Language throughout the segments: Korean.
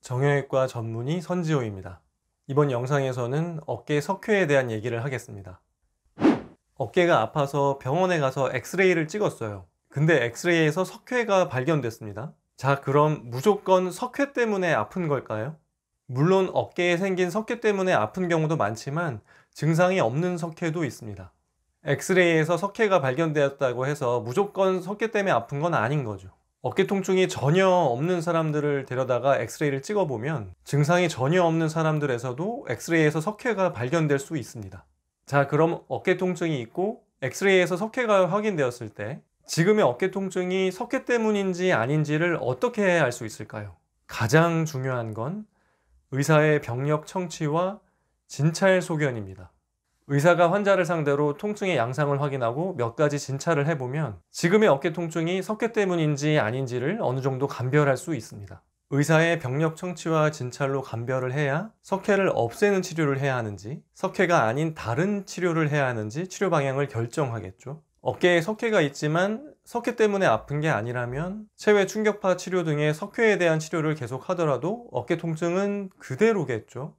정형외과 전문의 선지호입니다. 이번 영상에서는 어깨 석회에 대한 얘기를 하겠습니다. 어깨가 아파서 병원에 가서 엑스레이를 찍었어요. 근데 엑스레이에서 석회가 발견됐습니다. 자, 그럼 무조건 석회 때문에 아픈 걸까요? 물론 어깨에 생긴 석회 때문에 아픈 경우도 많지만 증상이 없는 석회도 있습니다. 엑스레이에서 석회가 발견되었다고 해서 무조건 석회 때문에 아픈 건 아닌 거죠. 어깨 통증이 전혀 없는 사람들을 데려다가 엑스레이를 찍어보면 증상이 전혀 없는 사람들에서도 엑스레이에서 석회가 발견될 수 있습니다. 자, 그럼 어깨 통증이 있고 엑스레이에서 석회가 확인되었을 때 지금의 어깨 통증이 석회 때문인지 아닌지를 어떻게 알 수 있을까요? 가장 중요한 건 의사의 병력 청취와 진찰 소견입니다. 의사가 환자를 상대로 통증의 양상을 확인하고 몇 가지 진찰을 해보면 지금의 어깨 통증이 석회 때문인지 아닌지를 어느 정도 감별할 수 있습니다. 의사의 병력 청취와 진찰로 감별을 해야 석회를 없애는 치료를 해야 하는지, 석회가 아닌 다른 치료를 해야 하는지 치료 방향을 결정하겠죠. 어깨에 석회가 있지만 석회 때문에 아픈 게 아니라면 체외 충격파 치료 등의 석회에 대한 치료를 계속 하더라도 어깨 통증은 그대로겠죠.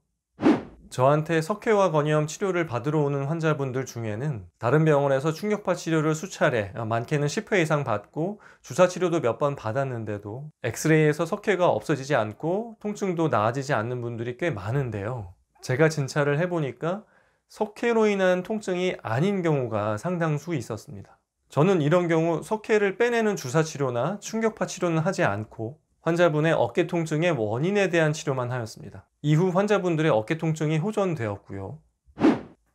저한테 석회와 건이염 치료를 받으러 오는 환자분들 중에는 다른 병원에서 충격파 치료를 수차례, 많게는 10회 이상 받고 주사 치료도 몇 번 받았는데도 엑스레이에서 석회가 없어지지 않고 통증도 나아지지 않는 분들이 꽤 많은데요. 제가 진찰을 해보니까 석회로 인한 통증이 아닌 경우가 상당수 있었습니다. 저는 이런 경우 석회를 빼내는 주사 치료나 충격파 치료는 하지 않고 환자분의 어깨 통증의 원인에 대한 치료만 하였습니다. 이후 환자분들의 어깨 통증이 호전되었고요.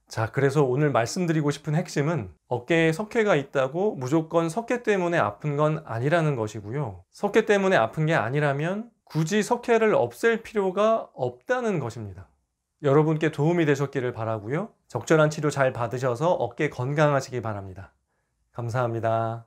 자, 그래서 오늘 말씀드리고 싶은 핵심은 어깨에 석회가 있다고 무조건 석회 때문에 아픈 건 아니라는 것이고요. 석회 때문에 아픈 게 아니라면 굳이 석회를 없앨 필요가 없다는 것입니다. 여러분께 도움이 되셨기를 바라고요. 적절한 치료 잘 받으셔서 어깨 건강하시기 바랍니다. 감사합니다.